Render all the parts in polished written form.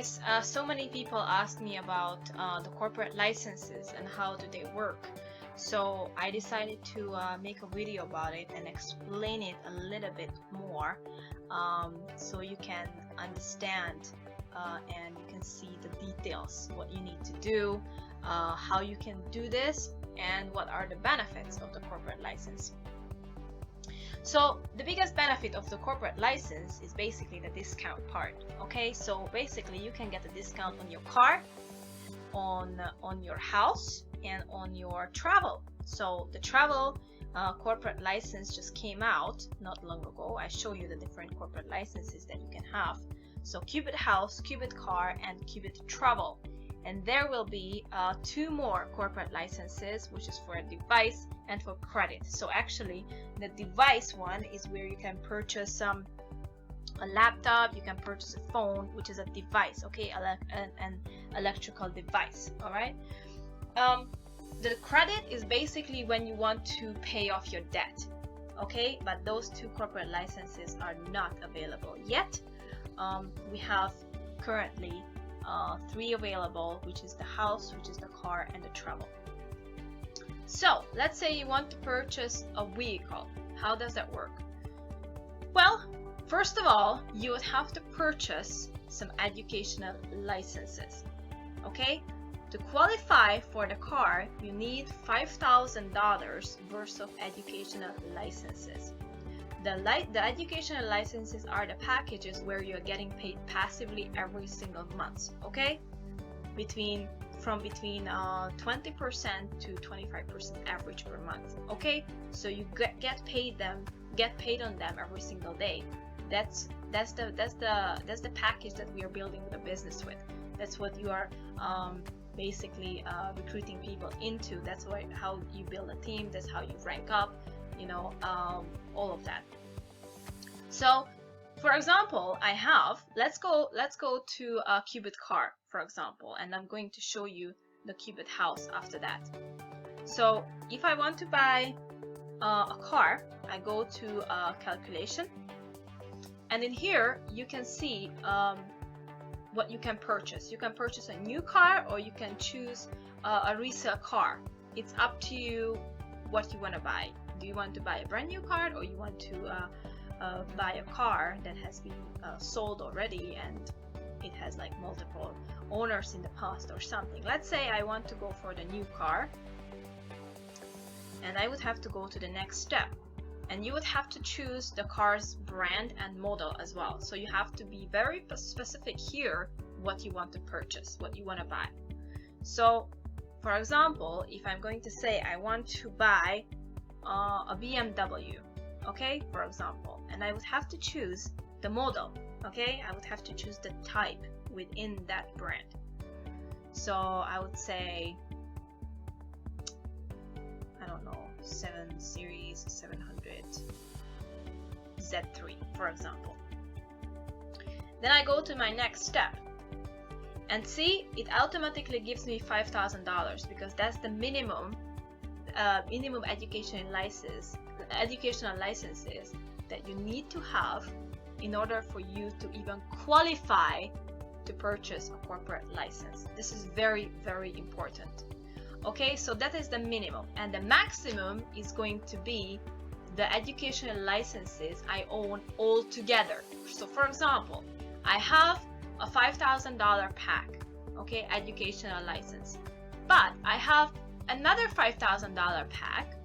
guys, so many people ask me about the corporate licenses and how do they work. So I decided to make a video about it and explain it a little bit more, so you can understand and you can see the details, what you need to do, how you can do this, and what are the benefits of the corporate license. So the biggest benefit of the corporate license is basically the discount part. Okay, so basically you can get a discount on your car, on your house, and on your travel. So the travel corporate license just came out not long ago. I show you the different corporate licenses that you can have. So Qubit House, Qubit Car, and Qubit Travel. And there will be 2 more corporate licenses, which is for a device and for credit. So actually the device one is where you can purchase a laptop, you can purchase a phone, which is a device, okay, an electrical device. All right. The credit is basically when you want to pay off your debt, okay, but those 2 corporate licenses are not available yet. We have currently 3 available, which is the house, which is the car, and the travel. So let's say you want to purchase a vehicle. How does that work? Well, first of all, you would have to purchase some educational licenses. Okay, to qualify for the car, you need $5,000 worth of educational licenses. The educational licenses are the packages where you're getting paid passively every single month, okay? From between 20% to 25% average per month, okay? So you get paid on them every single day. That's the package that we are building the business with. That's what you are basically recruiting people into. That's how you build a team. That's how you rank up. You know, all of that. So for example, let's go to a Qubit Car, for example, and I'm going to show you the Qubit House after that. So if I want to buy a car, I go to calculation, and in here you can see what you can purchase. You can purchase a new car, or you can choose a resale car. It's up to you what you want to buy. Do you want to buy a brand new car, or you want to buy a car that has been sold already and it has like multiple owners in the past or something? Let's say I want to go for the new car, and I would have to go to the next step, and you would have to choose the car's brand and model as well. So you have to be very specific here what you want to purchase, what you want to buy. So for example, if I'm going to say I want to buy a BMW, okay, for example, and I would have to choose the model, okay, I would have to choose the type within that brand. So I would say, I don't know, 7 Series 700 Z3, for example. Then I go to my next step, and see, it automatically gives me $5,000 because that's the minimum educational licenses that you need to have in order for you to even qualify to purchase a corporate license. This is very, very important. Okay, so that is the minimum, and the maximum is going to be the educational licenses I own all together. So for example, I have a $5,000 pack, okay, educational license, but I have another $5,000 pack.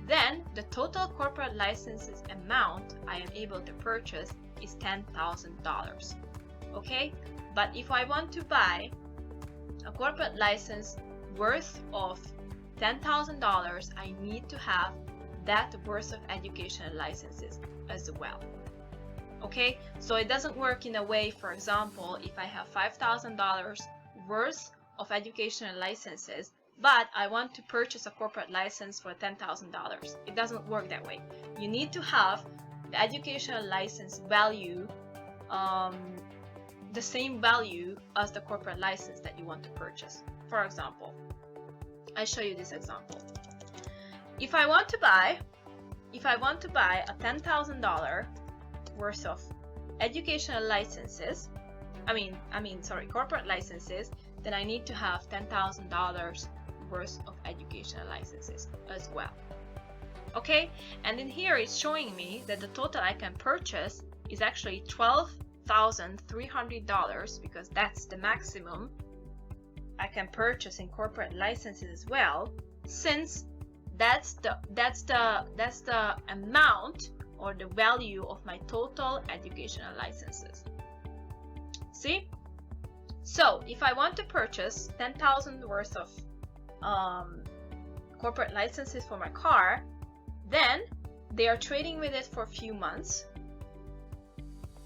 Then the total corporate licenses amount I am able to purchase is $10,000. Okay, but if I want to buy a corporate license worth of $10,000, I need to have that worth of educational licenses as well. Okay, so it doesn't work in a way, for example, if I have $5,000 worth of educational licenses, but I want to purchase a corporate license for $10,000. It doesn't work that way. You need to have the educational license value, the same value as the corporate license that you want to purchase. For example, I show you this example. If I want to buy a $10,000 worth of educational licenses, corporate licenses, then I need to have $10,000 worth of educational licenses as well. Okay, and in here it's showing me that the total I can purchase is actually $12,300, because that's the maximum I can purchase in corporate licenses as well, since that's the amount or the value of my total educational licenses. See? So if I want to purchase 10,000 worth of corporate licenses for my car, then they are trading with it for a few months,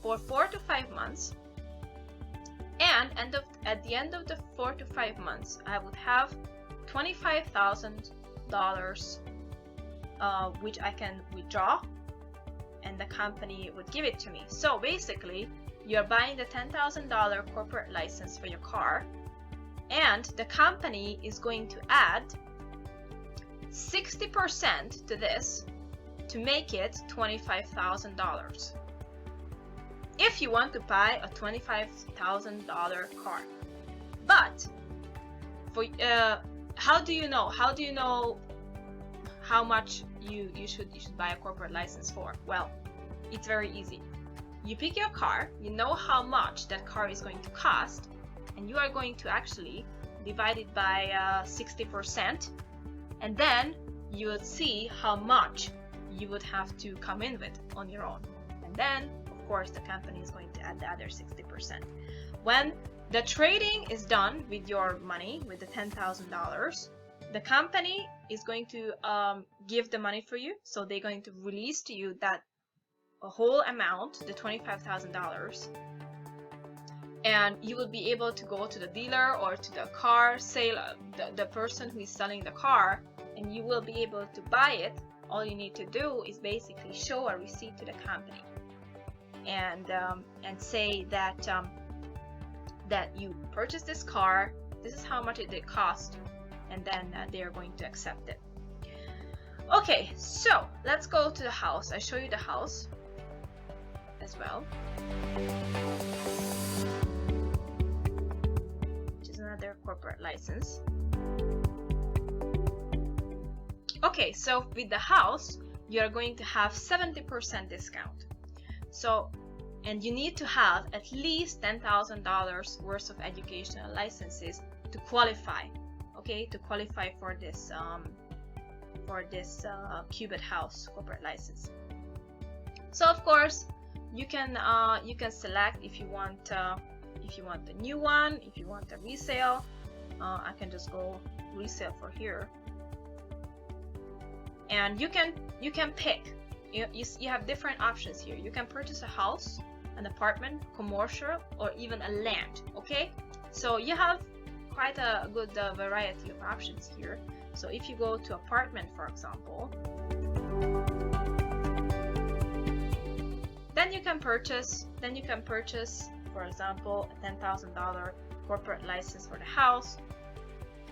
for 4 to 5 months, and at the end of the 4 to 5 months, I would have $25,000 which I can withdraw, and the company would give it to me. So basically, you're buying the $10,000 corporate license for your car, and the company is going to add 60% to this to make it $25,000 if you want to buy a $25,000 car. But for how do you know how much you should buy a corporate license for? Well, it's very easy. You pick your car, you know how much that car is going to cost, and you are going to actually divide it by 60%, and then you would see how much you would have to come in with on your own. And then, of course, the company is going to add the other 60%. When the trading is done with your money, with the $10,000, the company is going to give the money for you. So they're going to release to you that whole amount, the $25,000, and you will be able to go to the dealer or to the car sale, the person who is selling the car, and you will be able to buy it. All you need to do is basically show a receipt to the company and say that that you purchased this car, this is how much it did cost, and then they are going to accept it. Okay, so let's go to the house. I show you the house as well, which is another corporate license. Okay, so with the house, you're going to have 70% discount. So, and you need to have at least $10,000 worth of educational licenses to qualify. Okay, to qualify for this Qubit House corporate license. So of course, you can select if you want a new one, if you want a resale. I can just go resale for here. And you can pick. You have different options here. You can purchase a house, an apartment, commercial, or even a land. Okay, so you have quite a good variety of options here. So if you go to apartment, for example, then you can purchase, for example, a $10,000 corporate license for the house,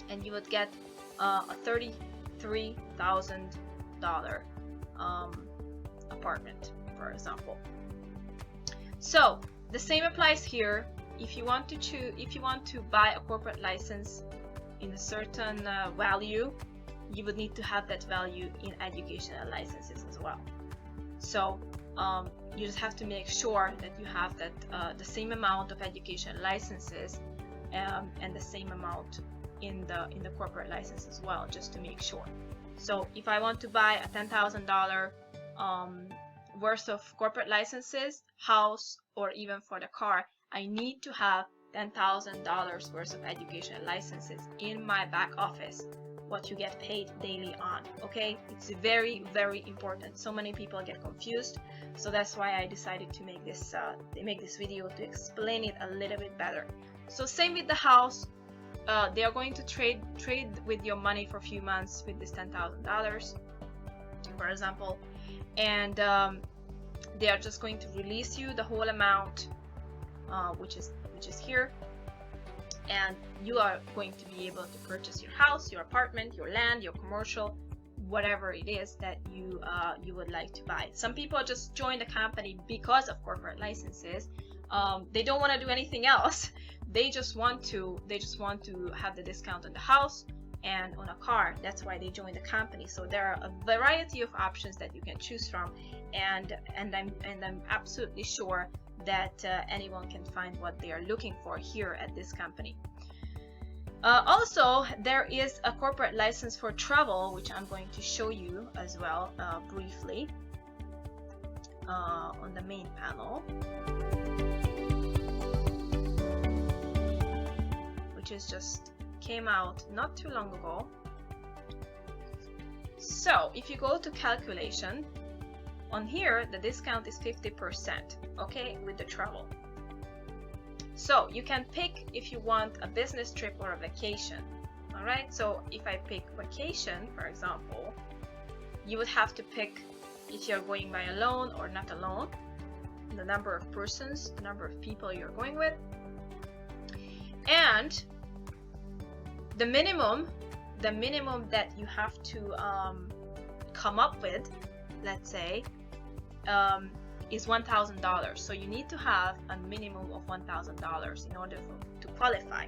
and you would get a $33,000 apartment, for example. So the same applies here. If you want to buy a corporate license in a certain value, you would need to have that value in educational licenses as well. So you just have to make sure that you have that the same amount of education licenses and the same amount in the corporate license as well, just to make sure. So if I want to buy a $10,000 worth of corporate licenses, house, or even for the car, I need to have $10,000 worth of education licenses in my back office, what you get paid daily on. Okay, it's very, very important. So many people get confused, so that's why I decided to make this video to explain it a little bit better. So same with the house. They are going to trade with your money for a few months with this $10,000, for example, and they are just going to release you the whole amount, which is here, and you are going to be able to purchase your house, your apartment, your land, your commercial, whatever it is that you would like to buy. Some people just join the company because of corporate licenses. They don't want to do anything else. They just want to have the discount on the house and on a car. That's why they join the company. So there are a variety of options that you can choose from, and I'm absolutely sure that anyone can find what they are looking for here at this company. Also, there is a corporate license for travel, which I'm going to show you as well briefly on the main panel, which is just came out not too long ago. So if you go to calculation, on here the discount is 50%, okay, with the travel. So you can pick if you want a business trip or a vacation. All right, so if I pick vacation, for example, you would have to pick if you're going by alone or not alone, the number of persons, the number of people you're going with, and the minimum that you have to come up with, let's say, is $1,000. So you need to have a minimum of $1,000 in order to qualify.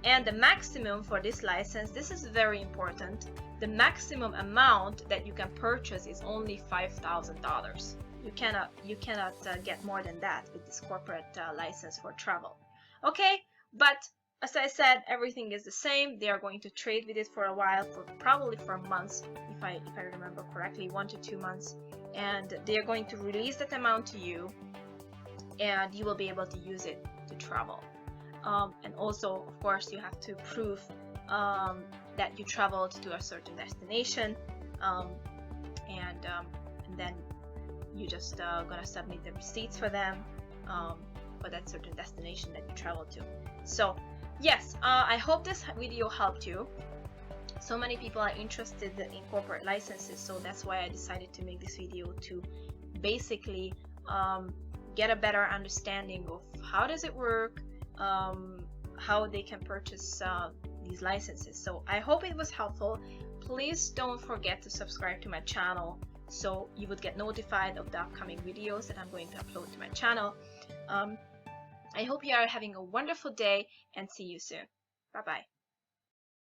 And the maximum for this license, this is very important, the maximum amount that you can purchase is only $5,000. You cannot get more than that with this corporate license for travel. Okay, but as I said, everything is the same. They are going to trade with it for a while, probably for months, if I remember correctly, 1 to 2 months, and they are going to release that amount to you, and you will be able to use it to travel. And also, of course, you have to prove that you traveled to a certain destination, and then you just gonna submit the receipts for them for that certain destination that you traveled to. So yes, I hope this video helped you. So many people are interested in corporate licenses, so that's why I decided to make this video, to basically get a better understanding of how does it work, how they can purchase these licenses. So I hope it was helpful. Please don't forget to subscribe to my channel so you would get notified of the upcoming videos that I'm going to upload to my channel. I hope you are having a wonderful day, and see you soon. Bye bye.